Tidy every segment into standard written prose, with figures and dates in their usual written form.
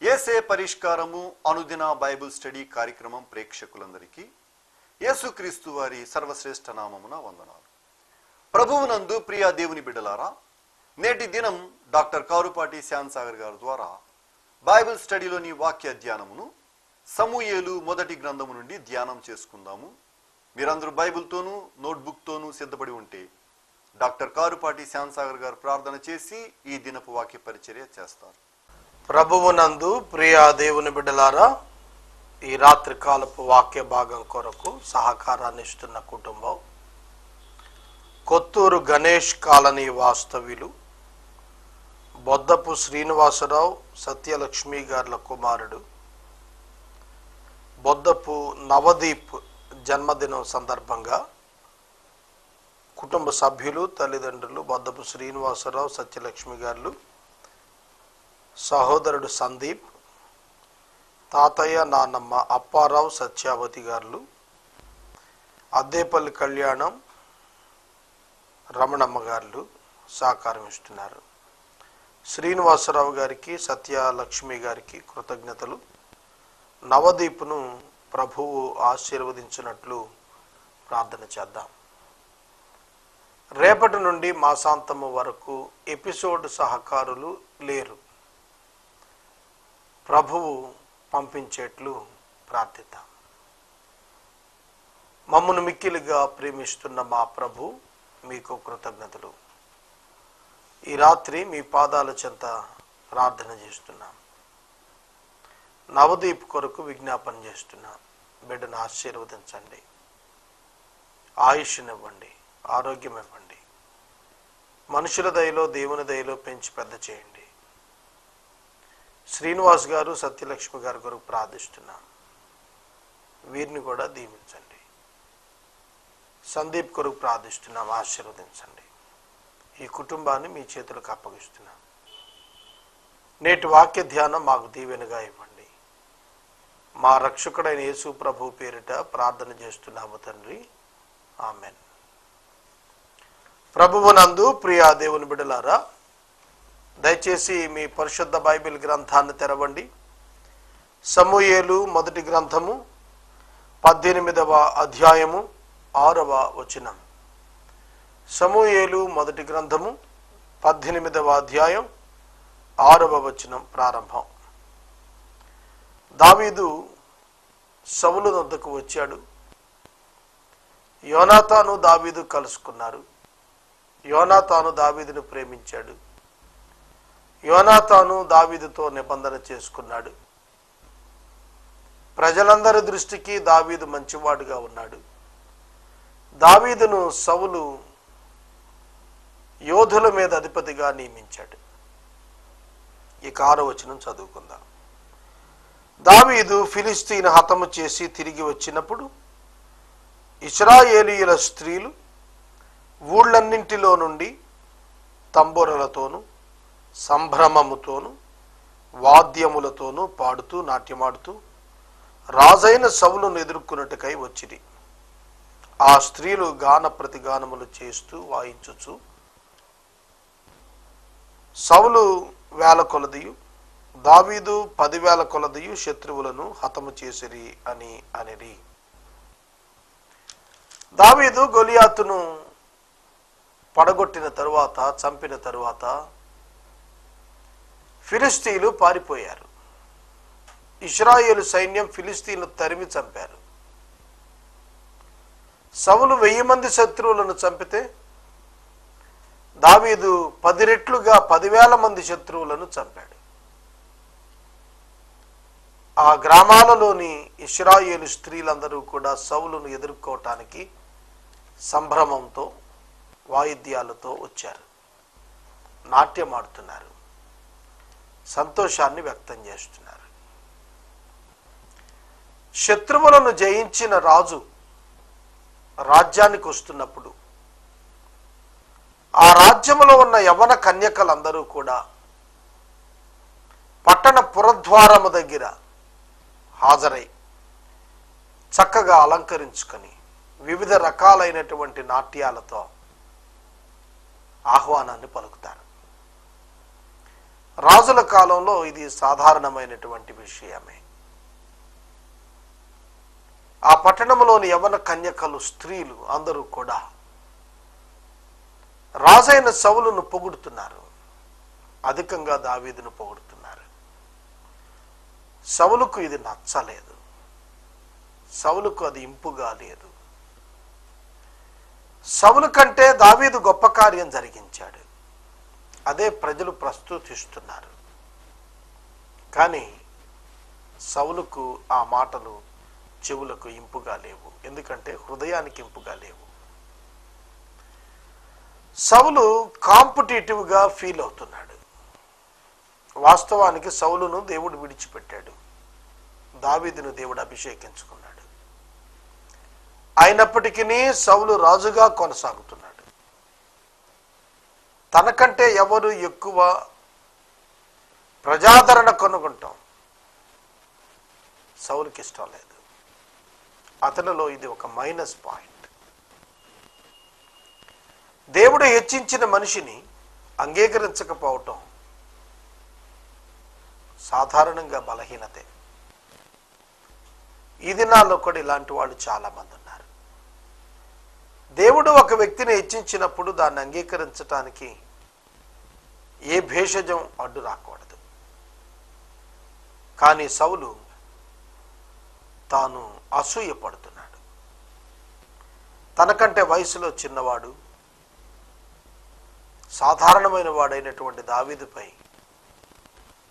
యేసే పరిష్కారము అనుదిన Bible study కార్యక్రమం ప్రేక్షకులందరికీ యేసుక్రీస్తు వారి సర్వశ్రేష్ఠ నామమున వందనాలు. ప్రభువునందు ప్రియ దేవుని బిడ్డలారా, నేటి దినం డాక్టర్ కారుపాటి శ్యాన్సాగర్ గారి ద్వారా బైబిల్ స్టడీలోని వాక్య ధ్యానమును సమూయేలు మొదటి గ్రంథము నుండి ధ్యానం చేసుకుందాము. మీరందరూ బైబిల్తోనూ నోట్బుక్తోనూ సిద్ధపడి ఉంటే డాక్టర్ కారుపాటి శ్యాన్సాగర్ గారు ప్రార్థన చేసి ఈ దినపు వాక్య పరిచర్య చేస్తారు. ప్రభువునందు ప్రియ దేవుని బిడ్డలారా, ఈ రాత్రి కాలపు వాక్య భాగం కొరకు సహకారాన్ని ఇస్తున్న కుటుంబం కొత్తూరు గణేష్ కాలనీ వాస్తవ్యులు బొద్దపు శ్రీనివాసరావు సత్యలక్ష్మి గార్ల కుమారుడు బొద్దపు నవదీప్ జన్మదినం సందర్భంగా కుటుంబ సభ్యులు, తల్లిదండ్రులు, బొద్దపు శ్రీనివాసరావు సత్యలక్ష్మి గారు, సహోదరుడు సందీప్, తాతయ్య నాన్నమ్మ అప్పారావు సత్యావతి గారు, అద్దేపల్లి కళ్యాణం రమణమ్మ గారు సహకారం ఇస్తున్నారు. శ్రీనివాసరావు గారికి, సత్యలక్ష్మి గారికి కృతజ్ఞతలు. నవదీప్ను ప్రభువు ఆశీర్వదించినట్లు ప్రార్థన చేద్దాం. రేపటి నుండి మాసాంతము వరకు ఎపిసోడ్ సహకారులు లేరు. ప్రభువు పంపించేట్లు ప్రార్థిద్దాం. మమ్మను మిక్కిలిగా ప్రేమిస్తున్న మా ప్రభు, మీకు కృతజ్ఞతలు. ఈ రాత్రి మీ పాదాల చెంత ప్రార్థన చేస్తున్నాం. నవదీప్ కొరకు విజ్ఞాపన చేస్తున్నాం. బిడ్డను ఆశీర్వదించండి, ఆయుష్నివ్వండి, ఆరోగ్యం ఇవ్వండి. మనుషుల దయలో దేవుని దయలో పెంచి పెద్ద చేయండి. శ్రీనివాస్ గారు, సత్యలక్ష్మి గారి కొరకు ప్రార్థిస్తున్నాం. వీరిని కూడా దీవించండి. సందీప్ కొరకు ప్రార్థిస్తున్నాం, ఆశీర్వదించండి. ఈ కుటుంబాన్ని మీ చేతులకు అప్పగిస్తున్నాం. నేటి వాక్య ధ్యానం మాకు దీవెనగా ఇవ్వండి. మా రక్షకుడైన యేసు ప్రభు పేరిట ప్రార్థన చేస్తున్నాము తండ్రి, ఆమెన్. ప్రభువునందు ప్రియ దేవుని బిడ్డలారా, దయచేసి మీ పరిశుద్ధ బైబిల్ గ్రంథాన్ని తెరవండి. సమూయేలు మొదటి గ్రంథము 18వ అధ్యాయము 6వ వచనం. సమూయేలు మొదటి గ్రంథము 18వ అధ్యాయం 6వ వచనం ప్రారంభం. దావీదు సౌలు వద్దకు వచ్చాడు. యోనాతాను దావీదు కలుసుకున్నారు. యోనాతాను దావీదును ప్రేమించాడు. యోనాతాను దావీదుతో నిబంధన చేసుకున్నాడు. ప్రజలందరి దృష్టికి దావీదు మంచివాడుగా ఉన్నాడు. దావీదును సౌలు యోధుల మీద అధిపతిగా నియమించాడు. ఇక 6వ వచనం చదువుకుందాం. దావీదు ఫిలిస్తీన్ హతము చేసి తిరిగి వచ్చినప్పుడు ఇశ్రాయేలీయుల స్త్రీలు ఊళ్ళన్నింటిలో నుండి తంబురలతోనూ సంభ్రమముతోనూ వాద్యములతోనూ పాడుతూ నాట్యమాడుతూ రాజైన సౌలును ఎదుర్కొనుటకై వచ్చిరి. ఆ స్త్రీలు గాన ప్రతిగానములు చేస్తూ వాయించుచు సౌలు 1000 కొలదియు దావీదు 10,000 కొలదియు శత్రువులను హతము చేసిరి అని అనిరి. దావీదు గొలియాతును పడగొట్టిన తరువాత, చంపిన తరువాత ఫిలిస్తీన్లు పారిపోయారు. ఇశ్రాయేలు సైన్యం ఫిలిస్తీన్లు తరిమి చంపారు. సౌలు 1000 మంది శత్రువులను చంపితే దావీదు 10 రెట్లుగా 10,000 మంది శత్రువులను చంపాడు. ఆ గ్రామాలలోని ఇశ్రాయేలు స్త్రీలందరూ కూడా సౌలును ఎదుర్కోవటానికి సంభ్రమంతో, వాయిద్యాలతో వచ్చారు. నాట్యమాడుతున్నారు, సంతోషాన్ని వ్యక్తం చేస్తున్నారు. శత్రువులను జయించిన రాజు రాజ్యానికి వస్తున్నప్పుడు ఆ రాజ్యంలో ఉన్న యవ్వన కన్యకలందరూ కూడా పట్టణ పురద్వారము దగ్గర హాజరై చక్కగా అలంకరించుకొని వివిధ రకాలైనటువంటి నాట్యాలతో ఆహ్వానాన్ని పలుకుతారు. రాజుల కాలంలో ఇది సాధారణమైనటువంటి విషయమే. ఆ పట్టణంలోని యవ్వన కన్యకలు, స్త్రీలు అందరూ కూడా రాజైన సౌలును పొగుడుతున్నారు, అధికంగా దావీదును పొగుడుతున్నారు. సౌలుకు ఇది నచ్చలేదు, సౌలుకు అది ఇంపుగా లేదు. సౌలు కంటే దావీదు గొప్ప కార్యం జరిగించాడు, అదే ప్రజలు ప్రస్తుతిస్తున్నారు. కానీ సౌలుకు ఆ మాటలు చెవులకు ఇంపుగా లేవు, ఎందుకంటే హృదయానికి ఇంపుగా లేవు. సౌలు కాంపిటేటివ్గా ఫీల్ అవుతున్నాడు. వాస్తవానికి సౌలును దేవుడు విడిచిపెట్టాడు, దావీదును దేవుడు అభిషేకించుకున్నాడు. అయినప్పటికీ సౌలు రాజుగా కొనసాగుతున్నాడు. తనకంటే ఎవరు ఎక్కువ ప్రజాదరణ కొనుగొంటాం సౌలుకి ఇష్టం లేదు. అతనిలో ఇది ఒక మైనస్ పాయింట్. దేవుడు హెచ్చించిన మనిషిని అంగీకరించకపోవటం సాధారణంగా బలహీనతే. ఈ దినాల్లో కూడా ఇలాంటి వాళ్ళు చాలా మంది ఉన్నారు. దేవుడు ఒక వ్యక్తిని హెచ్చించినప్పుడు దాన్ని అంగీకరించటానికి ఏ భేషజం అడ్డు రాకూడదు. కానీ సౌలు తాను అసూయపడుతున్నాడు. తనకంటే వయసులో చిన్నవాడు, సాధారణమైన వాడైనటువంటి దావీదుపై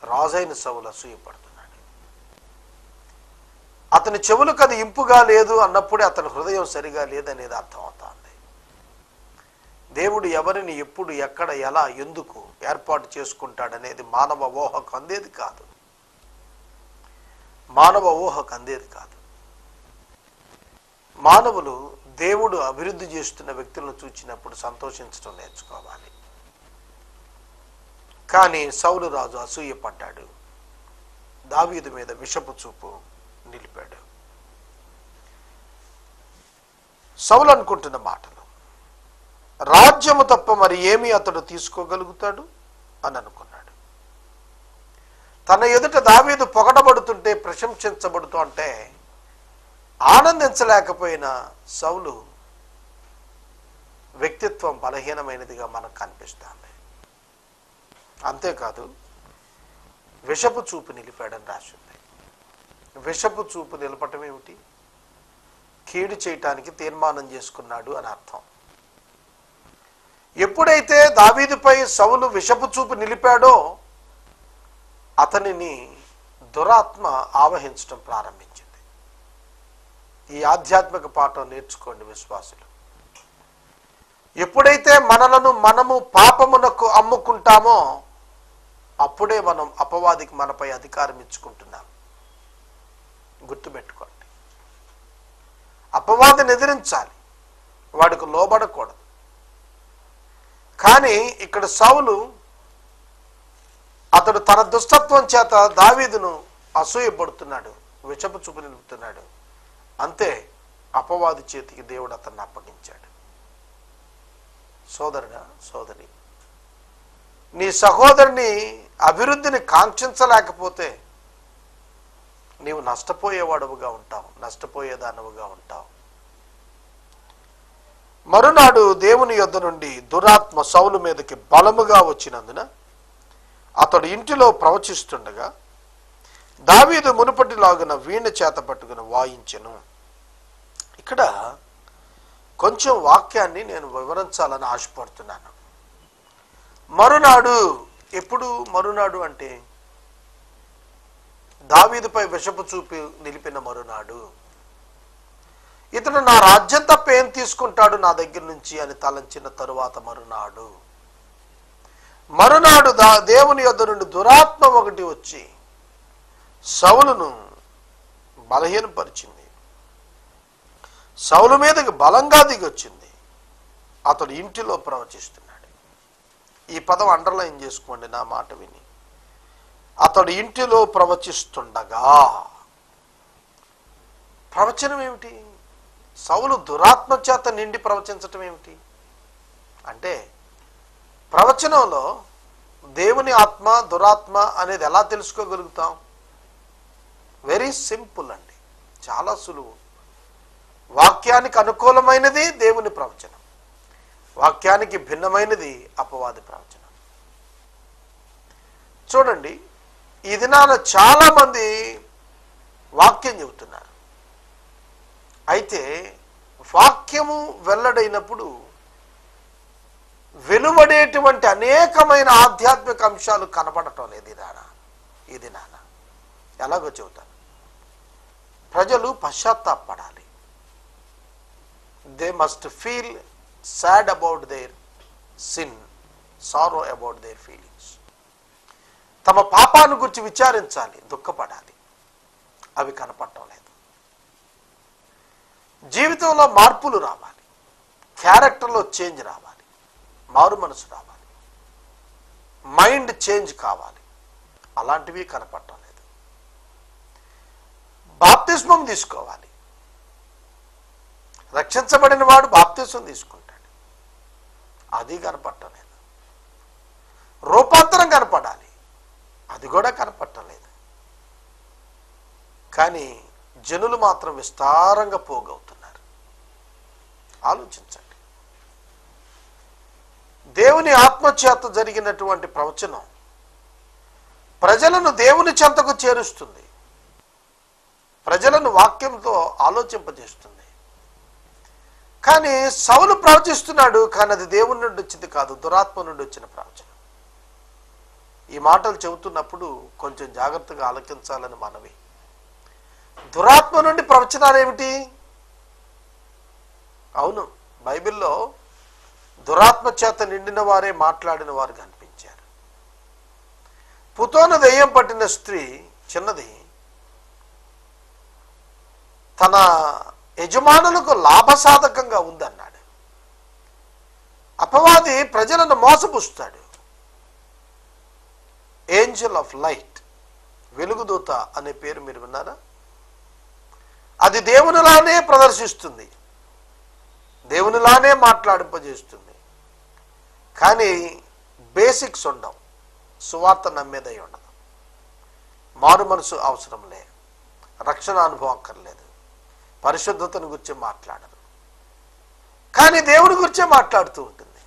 రాజైన సౌలు అసూయపడుతున్నాడు. అతని చెవులకు అది ఇంపుగా లేదు అన్నప్పుడే అతని హృదయం సరిగా లేదనేది అర్థమవుతోంది. దేవుడు ఎవరిని ఎప్పుడు, ఎక్కడ, ఎలా, ఎందుకు ఏర్పాటు చేసుకుంటాడనేది మానవ ఊహకు అందేది కాదు. మానవ ఊహకు అందేది కాదు. మానవులు దేవుడు అభివృద్ధి చేస్తున్న వ్యక్తులను చూచినప్పుడు సంతోషించడం నేర్చుకోవాలి. కానీ సౌలు రాజు అసూయపడ్డాడు, దావీదు మీద విషపు చూపు నిలిపాడు. సౌలు అనుకుంటున్న మాటలు, రాజ్యము తప్ప మరి ఏమి అతడు తీసుకోగలుగుతాడు అని అనుకున్నాడు. తన ఎదుట దావీదు పొగడబడుతుంటే, ప్రశంసించబడుతూ అంటే ఆనందించలేకపోయిన సౌలు వ్యక్తిత్వం బలహీనమైనదిగా మనకు కనిపిస్తుంది. అంతేకాదు, విషపు చూపు నిలిపాడని రాసింది. విషపు చూపు నిలపటం ఏమిటి? కీడు చేయటానికి తీర్మానం చేసుకున్నాడు అని అర్థం. ఎప్పుడైతే దావీదుపై సౌలు విషపు చూపు నిలిపాడో అతనిని దురాత్మ ఆవహించడం ప్రారంభించింది. ఈ ఆధ్యాత్మిక పాఠం నేర్చుకోండి విశ్వాసులు. ఎప్పుడైతే మనము పాపమునకు అమ్ముకుంటామో అప్పుడే మనం అపవాదికి మనపై అధికారం ఇచ్చుకుంటున్నాం. గుర్తుపెట్టుకోండి. అపవాదిని ఎదిరించాలి, వాడికి లోబడకూడదు. కానీ ఇక్కడ సౌలు అతడు తన దుష్టత్వం చేత దావీదును అసూయపడుతున్నాడు, విషపు చూపు నిలుపుతున్నాడు. అంతే, అపవాది చేతికి దేవుడు అతన్ని అప్పగించాడు. సోదరుడా, సోదరి, నీ సహోదరుని అభివృద్ధిని కాంక్షించలేకపోతే నీవు నష్టపోయేవాడుగా ఉంటావు, నష్టపోయేదానవుగా ఉంటావు. మరునాడు దేవుని యొద్ద నుండి దురాత్మ సౌలు మీదకి బలముగా వచ్చినందున అతడు ఇంటిలో ప్రవచిస్తుండగా దావీదు మునుపటిలాగున వీణ చేత పట్టుకుని వాయించెను. ఇక్కడ కొంచెం వాక్యాన్ని నేను వివరించాలని ఆశపడుతున్నాను. మరునాడు, ఎప్పుడు మరునాడు అంటే దావీదుపై విషపు చూపి నిలిపిన మరునాడు. ఇతను నా రాజ్యం తప్ప ఏం తీసుకుంటాడు నా దగ్గర నుంచి అని తలంచిన తరువాత మరునాడు దేవుని యొద్ద నుండి దురాత్మ ఒకటి వచ్చి సౌలును బలహీనపరిచింది. సౌలు మీదకి బలంగా దిగొచ్చింది. అతడు ఇంటిలో ప్రవచిస్తున్నాడు. ఈ పదం అండర్లైన్ చేసుకోండి నా మాట విని. అతడు ఇంటిలో ప్రవచిస్తుండగా. ప్రవచనం ఏమిటి? సౌలు దురాత్మ చేత నిండి ప్రవచించటం ఏమిటి అంటే, ప్రవచనంలో దేవుని ఆత్మ దురాత్మ అనేది ఎలా తెలుసుకోగలుగుతాం? వెరీ సింపుల్ అండి, చాలా సులువు. వాక్యానికి అనుకూలమైనది దేవుని ప్రవచనం, వాక్యానికి భిన్నమైనది అపవాది ప్రవచనం. చూడండి, ఈ దినాన చాలా మంది వాక్యం చెబుతున్నారు. అయితే వాక్యము వెల్లడైనప్పుడు వెలువడేటువంటి అనేకమైన ఆధ్యాత్మిక అంశాలు కనబడటం లేదు ఈ దినాన. ఎలాగో చెబుతాను. ప్రజలు పశ్చాత్తాపడాలి. They must feel sad about their sin, sorrow about their feelings. తమ పాపాన్ని గురించి విచారించాలి, దుఃఖపడాలి. అవి కనపడటం లేదు. జీవితంలో మార్పులు రావాలి, క్యారెక్టర్లో చేంజ్ రావాలి, మారు మనసు రావాలి, మైండ్ చేంజ్ కావాలి. అలాంటివి కనపడటం లేదు. బాప్తిస్మం తీసుకోవాలి. రక్షించబడిన వాడు బాప్తిస్మం తీసుకుంటాడు, అది కనపడటం లేదు. రూపాంతరం కనపడాలి, అది కూడా కనపడటం లేదు. కానీ జనులు మాత్రం విస్తారంగా పోగవుతున్నారు. ఆలోచించండి. దేవుని ఆత్మచేత జరిగినటువంటి ప్రవచనం ప్రజలను దేవుని చెంతకు చేరుస్తుంది, ప్రజలను వాక్యంతో ఆలోచింపజేస్తుంది. కానీ సౌలు ప్రవచిస్తున్నాడు, కానీ అది దేవుని నుండి వచ్చింది కాదు, దురాత్మ నుండి వచ్చిన ప్రవచనం. ఈ మాటలు చెబుతున్నప్పుడు కొంచెం జాగ్రత్తగా ఆలకించాలని మనవి. దురాత్మ నుండి ప్రవచనాలు ఏమిటి? అవును, బైబిల్లో దురాత్మ చేత నిండిన వారే మాట్లాడిన వారు కనిపించారు. పుతోను దెయ్యం పట్టిన స్త్రీ చిన్నది తన యజమానులకు లాభసాధకంగా ఉందన్నాడు. అపవాది ప్రజలను మోసపుస్తాడు. ఏంజల్ ఆఫ్ లైట్, వెలుగుదూత అనే పేరు మీరు విన్నారా? అది దేవునిలానే ప్రదర్శిస్తుంది, దేవునిలానే మాట్లాడింపజేస్తుంది. కానీ బేసిక్స్ ఉండవు. సువార్త నమ్మేదై ఉండదు, మారు మనసు అవసరం లేదు, రక్షణ అనుభవం అక్కర్లేదు, పరిశుద్ధతను గురించి మాట్లాడదు. కానీ దేవుని గురించే మాట్లాడుతూ ఉంటుంది.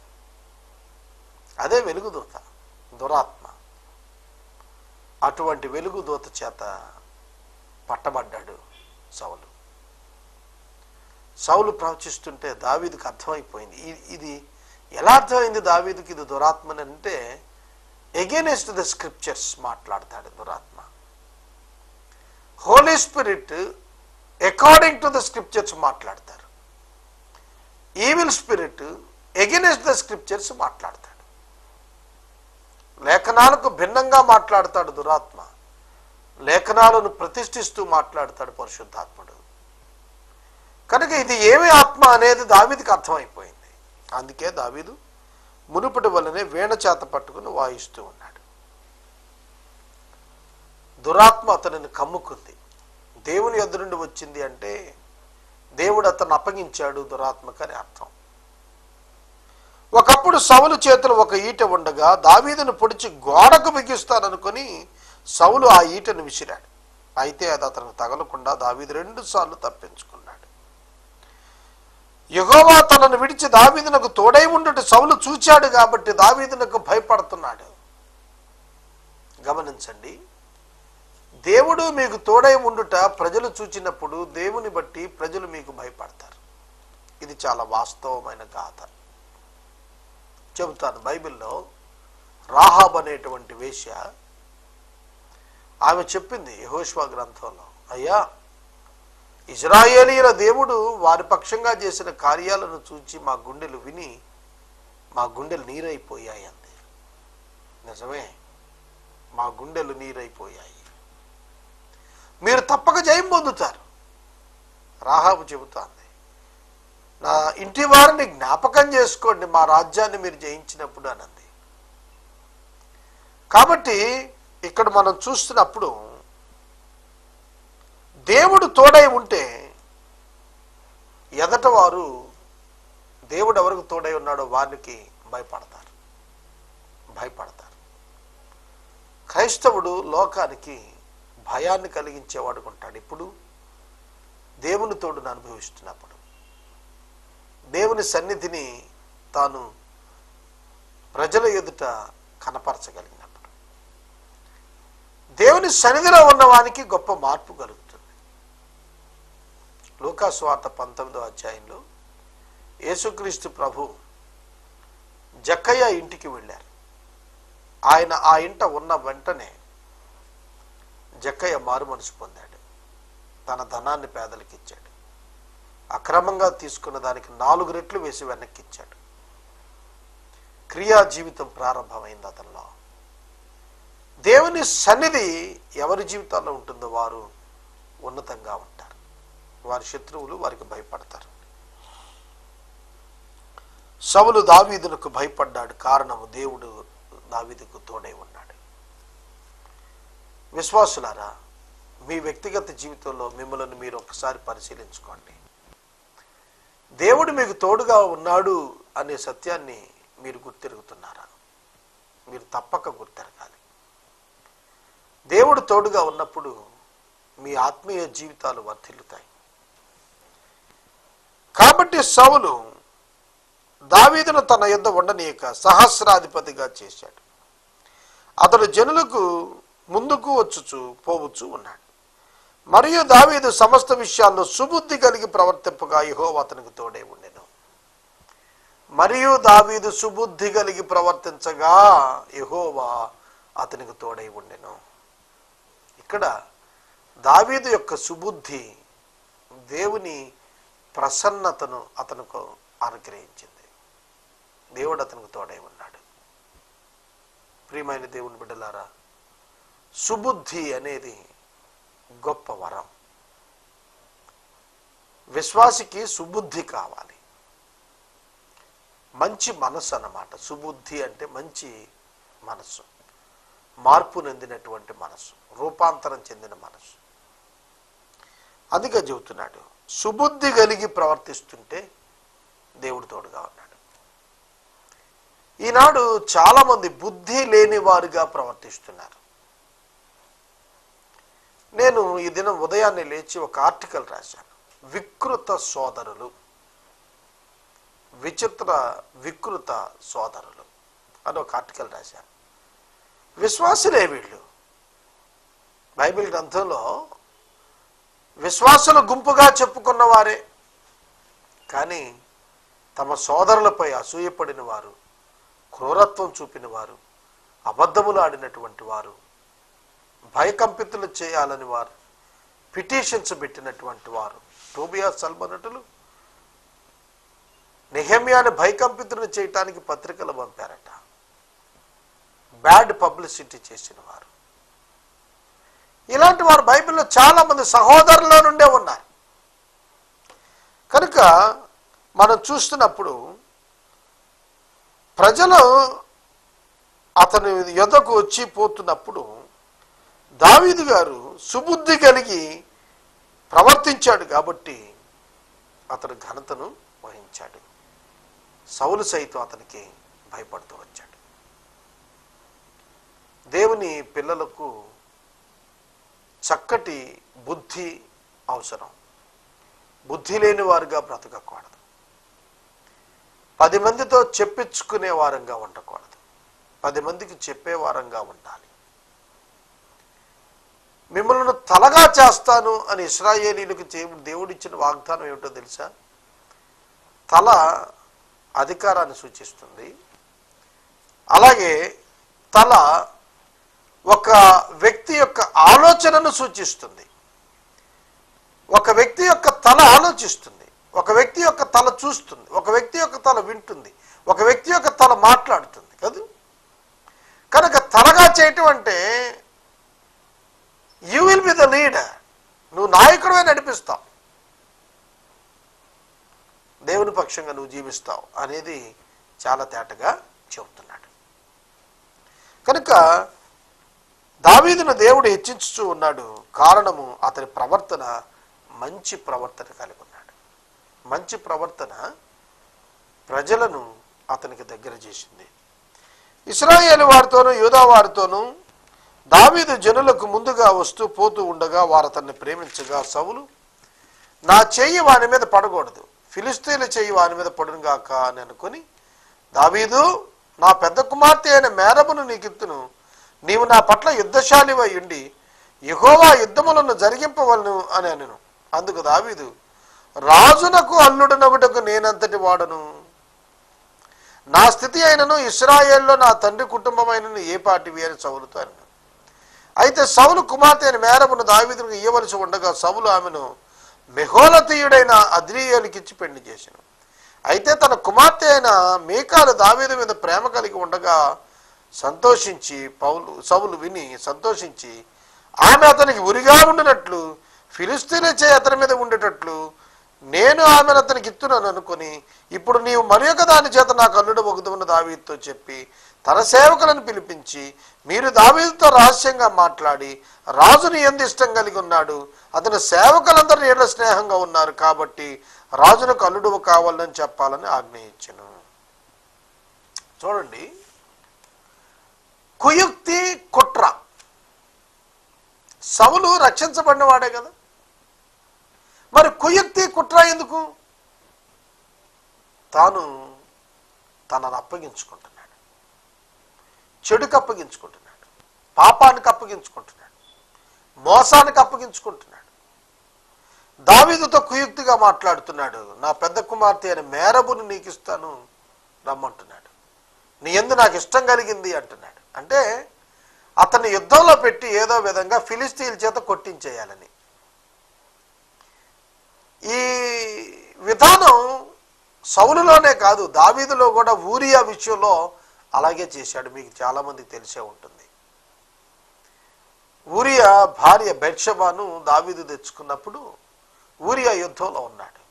అదే వెలుగుదూత, దురాత్మ. అటువంటి వెలుగుదూత చేత పట్టబడ్డాడు సౌలు. సౌలు ప్రవచిస్తుంటే దావీదుకు అర్థమైపోయింది. ఇది ఎలా అర్థమైంది దావీదుకి? ఇది దురాత్మని అంటే ఎగెయిన్స్ట్ ద స్క్రిప్చర్స్ మాట్లాడతాడు దురాత్మ. Holy spirit according to the scriptures మాట్లాడతారు. Evil spirit against the scriptures మాట్లాడతాడు. లేఖనాలకు భిన్నంగా మాట్లాడతాడు దురాత్మ, లేఖనాలను ప్రతిష్ఠిస్తూ మాట్లాడతాడు పరిశుద్ధాత్ముడు. కనుక ఇది ఏమి ఆత్మ అనేది దావీదుకి అర్థమైపోయింది. అందుకే దావీదు మునుపటి వల్లనే వీణ చేత పట్టుకుని వాయిస్తూ ఉన్నాడు. దురాత్మ అతనిని కమ్ముకుంది. దేవుని యొద్ద నుండి వచ్చింది అంటే దేవుడు అతను అప్పగించాడు దురాత్మకని అర్థం. ఒకప్పుడు సౌలు చేతులు ఒక ఈట ఉండగా దావీదును పొడిచి గోడకు బిగిస్తాననుకొని సౌలు ఆ ఈటను విసిరాడు. అయితే అది అతనికి తగలకుండా దావీదు 2 సార్లు తప్పించుకున్నాడు. యెహోవా తనను విడిచి దావీదునకు తోడై ఉండుట సౌలు చూచాడు కాబట్టి దావీదునకు భయపడుతున్నాడు. గమనించండి, దేవుడు మీకు తోడై ఉండుట ప్రజలు చూచినప్పుడు దేవుని బట్టి ప్రజలు మీకు భయపడతారు. ఇది చాలా వాస్తవమైన గాథ. చెబుతాను. బైబిల్లో రాహాబ్ అనేటువంటి వేశ్య, ఆమె చెప్పింది యెహోషువ గ్రంథంలో, అయ్యా, ఇజ్రాయేలీయుల దేవుడు వారి పక్షంగా చేసిన కార్యాలను చూచి మా గుండెలు విని మా గుండెలు నీరైపోయాయి అంది. నిజమే, మా గుండెలు నీరైపోయాయి. మీరు తప్పక జయం పొందుతారు. రాహాబు చెబుతాంది, నా ఇంటి వారిని జ్ఞాపకం చేసుకోండి, మా రాజ్యాన్ని మీరు జయించినప్పుడు అనంది. కాబట్టి ఇక్కడ మనం చూస్తున్నప్పుడు దేవుడు తోడై ఉంటే ఎదట వారు దేవుడు ఎవరికి తోడై ఉన్నాడో వారికి భయపడతారు. క్రైస్తవుడు లోకానికి భయాన్ని కలిగించేవాడు ఉంటాడు. ఇప్పుడు దేవుని తోడును అనుభవిస్తున్నప్పుడు, దేవుని సన్నిధిని తాను ప్రజల ఎదుట కనపరచగలిగినప్పుడు, దేవుని సన్నిధిలో ఉన్నవానికి గొప్ప మార్పు కలుగుతుంది. లూకా సువార్త 19వ అధ్యాయంలో యేసుక్రీస్తు ప్రభు జక్కయ్య ఇంటికి వెళ్ళారు. ఆయన ఆ ఇంట ఉన్న వెంటనే జక్కయ్య మారు మనసు పొందాడు. తన ధనాన్ని పేదలకు ఇచ్చాడు. అక్రమంగా తీసుకున్న దానికి 4 రెట్లు వేసి వెనక్కి ఇచ్చాడు. క్రియా జీవితం ప్రారంభమైంది అతనిలో. దేవుని సన్నిధి ఎవరి జీవితాల్లో ఉంటుందో వారు ఉన్నతంగా ఉంటారు. వారి శత్రువులు వారికి భయపడతారు. సౌలు దావీదులకు భయపడ్డాడు. కారణము దేవుడు దావీదుకు తోడై ఉన్నాడు. విశ్వాసులారా, మీ వ్యక్తిగత జీవితంలో మిమ్మల్ని మీరు ఒకసారి పరిశీలించుకోండి. దేవుడు మీకు తోడుగా ఉన్నాడు అనే సత్యాన్ని మీరు గుర్తెరుగుతున్నారా? మీరు తప్పక గుర్తెరగాలి. దేవుడు తోడుగా ఉన్నప్పుడు మీ ఆత్మీయ జీవితాలు వర్ధిల్లుతాయి. కాబట్టి సౌలు దావీదును తన యుద్ధ ఉండనీయక సహస్రాధిపతిగా చేశాడు. అతడు జనులకు ముందుకు వచ్చుచు పోవచ్చు ఉన్నాడు. మరియు దావీదు సమస్త విషయాల్లో సుబుద్ధి కలిగి ప్రవర్తింపగా యెహోవా అతనికి తోడై ఉండెను. మరియు దావీదు సుబుద్ధి కలిగి ప్రవర్తించగా యెహోవా అతనికి తోడై ఉండెను. ఇక్కడ దావీదు యొక్క సుబుద్ధి దేవుని ప్రసన్నతను అతనికి అనుగ్రహించింది. దేవుడు అతనికి తోడై ఉన్నాడు. ప్రియమైన దేవుని బిడ్డలారా, సుబుద్ధి అనేది గొప్ప వరం. విశ్వాసికి సుబుద్ధి కావాలి. మంచి మనస్సు అన్నమాట. సుబుద్ధి అంటే మంచి మనస్సు, మార్పు చెందినటువంటి మనస్సు, రూపాంతరం చెందిన మనస్సు. అందుకే చెబుతున్నాడు, సుబుద్ధి కలిగి ప్రవర్తిస్తుంటే దేవుడు తోడుగా ఉన్నాడు. ఈనాడు చాలామంది బుద్ధి లేని వారుగా ప్రవర్తిస్తున్నారు. నేను ఈ దినం ఉదయాన్నే లేచి ఒక ఆర్టికల్ రాశాను. వికృత సోదరులు, వికృత సోదరులు అని ఒక ఆర్టికల్ రాశాను. విశ్వాసులే వీళ్ళు. బైబిల్ గ్రంథంలో విశ్వాసుల గుంపుగా చెప్పుకున్న వారే, కానీ తమ సోదరులపై అసూయపడిన వారు, క్రూరత్వం చూపిన వారు, అబద్ధములు ఆడినటువంటి వారు, భయకంపితులు చేయాలని వారు పిటిషన్స్ పెట్టినటువంటి వారు, టోబియా సల్మనటులు నెహెమ్యాను భయకంపితులు చేయటానికి పత్రికలు పంపారట. బ్యాడ్ పబ్లిసిటీ చేసిన వారు. ఇలాంటి వారు బైబిల్లో చాలా మంది సహోదరుల నుండే ఉన్నారు. కనుక మనం చూస్తున్నప్పుడు ప్రజలు అతని యొద్దకు వచ్చి పోతున్నప్పుడు దావీదు గారు సుబుద్ధి కలిగి ప్రవర్తించాడు కాబట్టి అతడు ఘనతను వహించాడు. సౌలు సైతం అతనికి భయపడుతూ వచ్చాడు. దేవుని పిల్లలకు చక్కటి బుద్ధి అవసరం. బుద్ధి లేని వారుగా బ్రతకకూడదు. 10 మందితో చెప్పించుకునే వారంగా ఉండకూడదు. 10 మందికి చెప్పే వారంగా ఉండాలి. మిమ్మల్ని తలగా చేస్తాను అని ఇశ్రాయేలీలకు దేవుడిచ్చిన వాగ్దానం ఏమిటో తెలుసా? తల అధికారాన్ని సూచిస్తుంది. అలాగే తల ఒక వ్యక్తి యొక్క ఆలోచనను సూచిస్తుంది. ఒక వ్యక్తి యొక్క తల ఆలోచిస్తుంది, ఒక వ్యక్తి యొక్క తల చూస్తుంది, ఒక వ్యక్తి యొక్క తల వింటుంది, ఒక వ్యక్తి యొక్క తల మాట్లాడుతుంది కదా. కనుక తలగా చేయటం అంటే you will be the leader. నువ్వు నాయకుడివే నడిపిస్తావు, దేవుని పక్షంగా నువ్వు జీవిస్తావు అనేది చాలా తేటగా చెబుతున్నాడు. కనుక దావీదును దేవుడు హెచ్చించుతూ ఉన్నాడు. కారణము అతని ప్రవర్తన మంచి ప్రవర్తన కలిగి ఉన్నాడు. మంచి ప్రవర్తన ప్రజలను అతనికి దగ్గర చేసింది. ఇశ్రాయేలు వారితోనూ యూదా వారితోనూ దావీదు జనులకు ముందుగా వస్తూ పోతూ ఉండగా వారు అతన్ని ప్రేమించగా, సౌలు నా చెయ్యి వాని మీద పడకూడదు, ఫిలిస్తీన్ల చెయ్యి వాని మీద పడునుగాక అని అనుకుని, దావీదు నా పెద్ద కుమార్తె అయిన మేరబును నీకిత్తును, నీవు నా పట్ల యుద్ధశాలివై ఉండి యెహోవా యుద్ధములను జరిగింపవలను అని అనెను. అందుకు దావీదు, రాజునకు అల్లుడనగుటకు నేనంతటి వాడను, నా స్థితి అయినను ఇశ్రాయేల్లో నా తండ్రి కుటుంబమైనను ఏ పాటివి అని సౌలుతో అన్నాను. అయితే సౌలు కుమార్తె అయిన మేరబును దావీదుకు ఇయ్యవలసి ఉండగా సౌలు ఆమెను మెహోలతీయుడైన అద్రీయేలుకిచ్చి పెళ్లి చేసెను. అయితే తన కుమార్తె అయిన మీకాలు దావీదు మీద ప్రేమ కలిగి ఉండగా సౌలు విని సంతోషించి ఆమె అతనికి ఉరిగా ఉండినట్లు ఫిలిస్తీన్లచే అతని మీద ఉండేటట్లు నేను ఆమెను అతనికి ఇస్తున్నాను అనుకుని, ఇప్పుడు నీవు మరి ఒక దాని చేత నాకు అల్లుడు ఒగుదువని దావీదుతో చెప్పి తన సేవకులను పిలిపించి, మీరు దావీదుతో రహస్యంగా మాట్లాడి రాజుని ఎందు ఇష్టం కలిగి ఉన్నాడు, అతని సేవకులందరూ నీళ్ళ స్నేహంగా ఉన్నారు కాబట్టి రాజునకు అల్లుడు కావాలని చెప్పాలని ఆజ్ఞ ఇచ్చెను. చూడండి, కుయుక్తి కుట్ర. సౌలు రక్షించబడినవాడే కదా, మరి కుయుక్తి కుట్ర ఎందుకు? తాను తనను అప్పగించుకుంటున్నాడు, చెడుకు అప్పగించుకుంటున్నాడు, పాపానికి అప్పగించుకుంటున్నాడు, మోసానికి అప్పగించుకుంటున్నాడు. దావీదుతో కుయుక్తిగా మాట్లాడుతున్నాడు. నా పెద్ద కుమార్తె అయిన మేరబును నీకు ఇస్తాను రమ్మంటున్నాడు, నీ యందు నాకు ఇష్టం కలిగింది అంటున్నాడు. అంటే అతన్ని యుద్ధంలో పెట్టి ఏదో విధంగా ఫిలిస్తీన్ల చేత కొట్టించేయాలని. ఈ విధానం సౌలులోనే కాదు, దావీదులో కూడా ఊరియా విషయంలో అలాగే చేశాడు. మీకు చాలామందికి తెలిసే ఉంటుంది. ఊరియా భార్య బెత్షెబాను దావీదు తెచ్చుకున్నప్పుడు ఊరియా యుద్ధంలో ఉన్నాడు.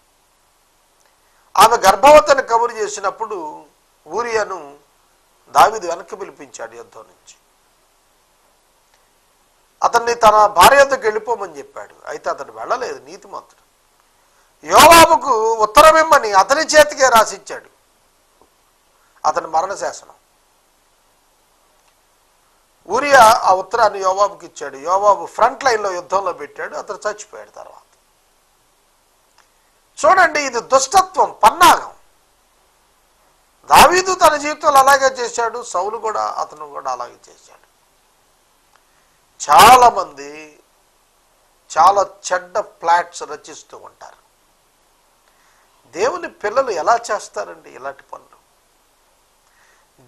ఆమె గర్భవతిని కబురు చేసినప్పుడు ఊరియాను దావీదు వెనక్కి పిలిపించాడు యుద్ధం నుంచి. అతన్ని తన భార్య వద్దకు వెళ్ళిపోమని చెప్పాడు. అయితే అతను వెళ్ళలేదు, నీతిమంతుడు. యోవాబుకు ఉత్తరం ఇమ్మని అతని చేతికే రాసిచ్చాడు అతని మరణ శాసనం. ఊరియా ఆ ఉత్తరాన్ని యోవాబుకి ఇచ్చాడు. యోవాబు ఫ్రంట్ లైన్లో యుద్ధంలో పెట్టాడు, అతను చచ్చిపోయాడు. తర్వాత చూడండి, ఇది దుష్టత్వం, పన్నాగం. దావీదు తన జీవితంలో అలాగే చేశాడు, సౌలు కూడా అతను కూడా అలాగే చేశాడు. చాలామంది చాలా చెడ్డ ప్లాట్స్ రచిస్తూ ఉంటారు. దేవుని పిల్లలు ఎలా చేస్తారండి ఇలాంటి పనులు?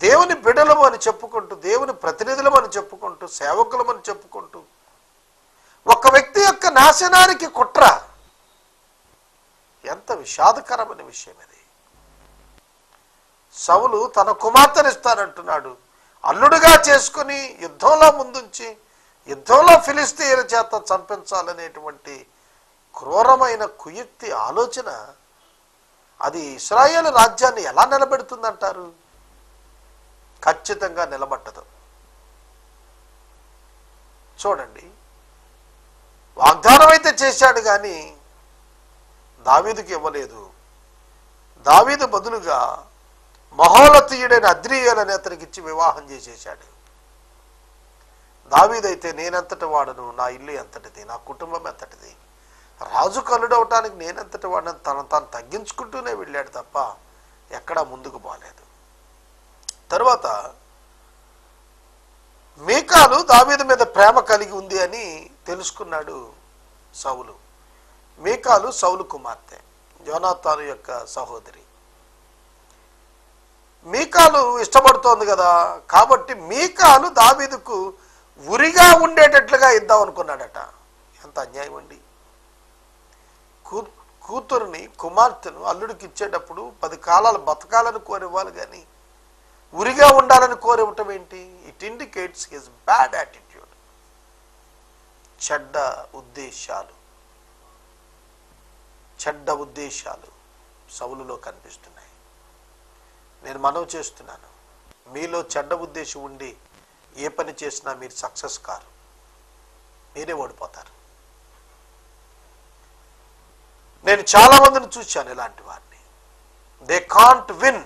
దేవుని బిడ్డలము అని చెప్పుకుంటూ, దేవుని ప్రతినిధులము అని చెప్పుకుంటూ, సేవకులమని చెప్పుకుంటూ ఒక వ్యక్తి యొక్క నాశనానికి కుట్ర. ఎంత విషాదకరమైన విషయం ఇది. సౌలు తన కుమార్తెనిస్తానంటున్నాడు, అల్లుడుగా చేసుకుని యుద్ధంలో ముందుంచి యుద్ధంలో ఫిలిస్తీయుల చేత చంపించాలనేటువంటి క్రూరమైన కుయుక్తి ఆలోచన, అది ఇశ్రాయేలు రాజ్యాన్ని ఎలా నిలబెడుతుందంటారు? ఖచ్చితంగా నిలబట్టదు. చూడండి, వాగ్దానం అయితే చేశాడు కానీ దావీదుకి ఇవ్వలేదు. దావీదు బదులుగా మహోలతీయుడైన అద్రీయేలు అనే అతనికి ఇచ్చి వివాహం చేసేశాడు. దావీదైతే నేనెంతటి వాడను, నా ఇల్లు ఎంతటిది, నా కుటుంబం ఎంతటిది, రాజు కల్లుడవటానికి నేనెంతటి వాడని తాను తగ్గించుకుంటూనే వెళ్ళాడు తప్ప ఎక్కడా ముందుకు పోలేదు. తరువాత మీకాలు దావీదు మీద ప్రేమ కలిగి ఉంది అని తెలుసుకున్నాడు సౌలు. మీకాలు సౌలు కుమార్తె, యోనాతాను యొక్క సహోదరి. మీకాలు ఇష్టపడుతోంది కదా, కాబట్టి మీకాలు దావీదుకు ఉరిగా ఉండేటట్లుగా ఇద్దాం అనుకున్నాడట. ఎంత అన్యాయం అండి! కూతురుని, కుమార్తెను అల్లుడికి ఇచ్చేటప్పుడు 10 కాలాలు బతకాలని కోరివ్వాలి కానీ ఉరిగా ఉండాలని కోరివ్వటం ఏంటి? It indicates his bad attitude. చెడ్డ ఉద్దేశాలు సౌలులో కనిపిస్తున్నాయి. నేను మనవి చేస్తున్నాను, మీలో చెడ్డ ఉద్దేశం ఉండి ఏ పని చేసినా మీరు సక్సెస్ కారు, మీరే ఓడిపోతారు. నేను చాలా మందిని చూశాను ఇలాంటి వారిని. దే కాంట్ విన్,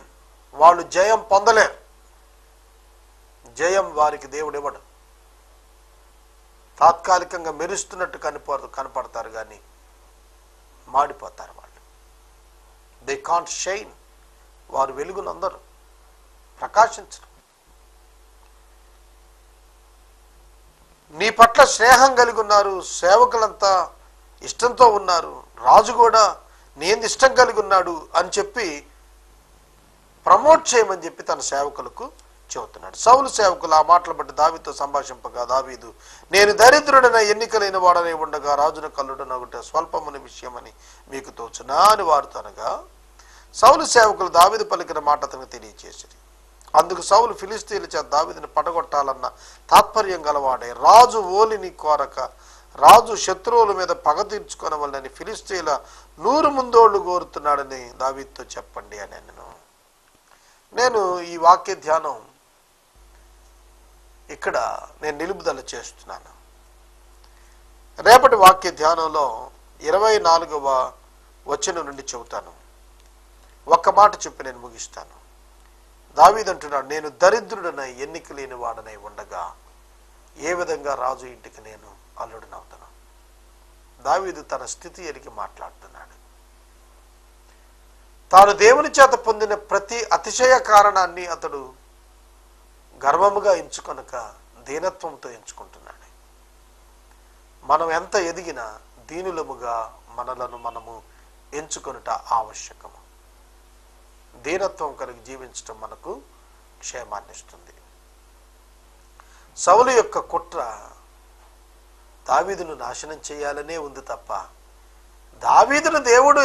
వాళ్ళు జయం పొందలేరు. జయం వారికి దేవుడు ఇవ్వడు. తాత్కాలికంగా మెరుస్తున్నట్టు కనపడతారు కానీ మాడిపోతారు వాళ్ళు. They can't shine. వారు వెలుగునందరు, ప్రకాశించరు. నీ పట్ల స్నేహం కలిగి ఉన్నారు, సేవకులంతా ఇష్టంతో ఉన్నారు, రాజు కూడా నీ యందు ఇష్టం కలిగి ఉన్నాడు అని చెప్పి ప్రమోట్ చేయమని చెప్పి తన సేవకులకు చెబుతున్నాడు. సౌలు సేవకులు ఆ మాటలు బట్టి దావీదుతో సంభాషింపగా దావీదు, నేను దరిద్రుడైన ఎన్నికలైన వాడనే ఉండగా రాజున కల్లుడనొకటి స్వల్పమైన విషయమని మీకు తోచునా అని వారితో అనగా, సౌలు సేవకులు దావీదు పలికిన మాట అతనికి తెలియచేసిరి. అందుకు సౌలు ఫిలిస్తీన్ల చేత దావీదుని పడగొట్టాలన్న తాత్పర్యం గలవాడే, రాజు ఓలిని కోరక రాజు శత్రువుల మీద పగ తీర్చుకొనవలనని ఫిలిస్తీన్ల 100 ముందోళ్లు కోరుతున్నాడని దావీదుతో చెప్పండి అని నేను ఈ వాక్య ధ్యానం ఇక్కడ నేను నిలుపుదల చేస్తున్నాను. రేపటి వాక్య ధ్యానంలో 24వ వచనం నుండి చెబుతాను. ఒక్క మాట చెప్పి నేను ముగిస్తాను. దావీదు అంటున్నాడు, నేను దరిద్రుడనై ఎన్నిక లేని వాడనై ఉండగా ఏ విధంగా రాజు ఇంటికి నేను అల్లుడినవుతాను. దావీదు తన స్థితి ఎరిగి మాట్లాడుతున్నాడు. తాను దేవుని చేత పొందిన ప్రతి అతిశయ కారణాన్ని అతడు గర్వముగా ఎంచుకొనక దీనత్వంతో ఎంచుకుంటున్నాడు. మనం ఎంత ఎదిగినా దీనులముగా మనలను మనము ఎంచుకొనుట ఆవశ్యకము. దీనత్వం కలిగి జీవించటం మనకు క్షేమాన్ని ఇస్తుంది. సౌలు యొక్క కుట్ర దావీదును నాశనం చేయాలనే ఉంది తప్ప, దావీదును దేవుడు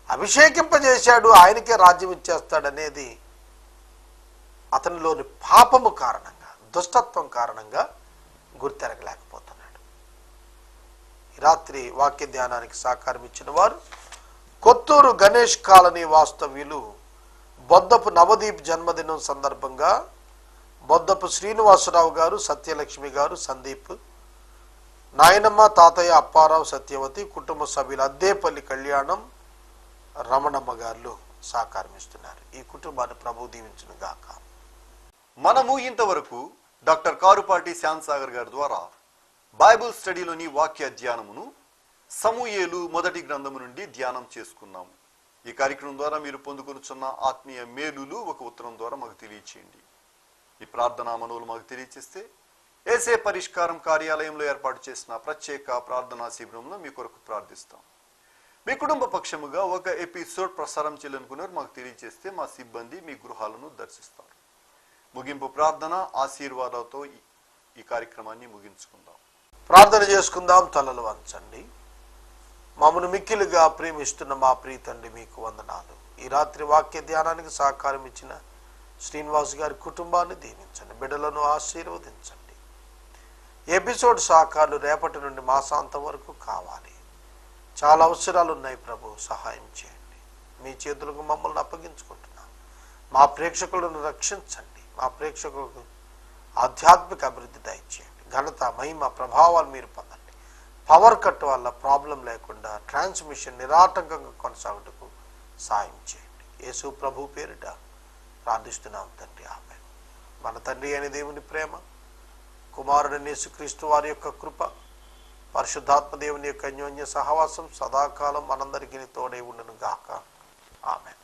అభిషేకింపజేశాడు, ఆయనకే రాజ్యం ఇచ్చేస్తాడనేది అతనిలోని పాపము కారణంగా, దుష్టత్వం కారణంగా గుర్తెరగలేకపోతున్నాడు. ఈ రాత్రి వాక్య ధ్యానానికి సహకారం ఇచ్చిన వారు కొత్తూరు గణేష్ కాలనీ వాస్తవ్యులు బొద్దపు నవదీప్ జన్మదినం సందర్భంగా బొద్దపు శ్రీనివాసరావు గారు, సత్యలక్ష్మి గారు, సందీప్, నాయనమ్మ, తాతయ్య, అప్పారావు, సత్యవతి, కుటుంబ సభ్యులు అద్దేపల్లి కళ్యాణం, రమణమ్మ గారు సహకారం ఇస్తున్నారు. ఈ కుటుంబాన్ని ప్రభు దీవించును గాక. మనము ఇంతవరకు డాక్టర్ కారుపాటి శ్యాంసాగర్ గారి ద్వారా బైబిల్ స్టడీలోని వాక్య ధ్యానమును సమూయేలు మొదటి గ్రంథము నుండి ధ్యానం చేసుకున్నాము. ఈ కార్యక్రమం ద్వారా మీరు పొందుకొనుచున్న ఆత్మీయ మేలులు ఒక ఉత్తరం ద్వారా మాకు తెలియచేయండి. ఈ ప్రార్థనా మనవులు మాకు తెలియచేస్తే ఏసే పరిష్కారం కార్యాలయంలో ఏర్పాటు చేసిన ప్రత్యేక ప్రార్థనా శిబిరంలో మీ కొరకు ప్రార్థిస్తాం. మీ కుటుంబ పక్షముగా ఒక ఎపిసోడ్ ప్రసారం చేయాలనుకున్నారు మాకు తెలియజేస్తే మా సిబ్బంది మీ గృహాలను దర్శిస్తారు. ముగింపు ప్రార్థన ఆశీర్వాదాలతో ఈ కార్యక్రమాన్ని ముగించుకుందాం. ప్రార్థన చేసుకుందాం. తలలు వంచండి. మమ్మను మిక్కిలుగా ప్రేమిస్తున్న మా ప్రియ తండ్రి, మీకు వందనాలు. ఈ రాత్రి వాక్య ధ్యానానికి సహకారం ఇచ్చిన శ్రీనివాస్ గారి కుటుంబాన్ని దీవించండి, బిడ్డలను ఆశీర్వదించండి. ఎపిసోడ్ సహకారాలు రేపటి నుండి మాసాంతం వరకు కావాలి. చాలా అవసరాలు ఉన్నాయి ప్రభు, సహాయం చేయండి. మీ చేతులకు మమ్మల్ని అప్పగించుకుంటున్నాం. మా ప్రేక్షకులను రక్షించండి. మా ప్రేక్షకులకు ఆధ్యాత్మిక అభివృద్ధి దయచేయండి. ఘనత, మహిమ, ప్రభావాలు మీరు పొందండి. పవర్ కట్ వల్ల ప్రాబ్లం లేకుండా ట్రాన్స్మిషన్ నిరాటంకంగా కొనసాగుటకు సాయం చేయండి. యేసు ప్రభు పేరిట ప్రార్థిస్తున్నాం తండ్రి, ఆమేన్. మన తండ్రి అయిన దేవుని ప్రేమ, కుమారుడైన యేసుక్రీస్తు వారి యొక్క కృప, పరిశుద్ధాత్మ దేవుని యొక్క అన్యోన్య సహవాసం సదాకాలం మనందరికీ తోడై ఉండును గాక. ఆమేన్.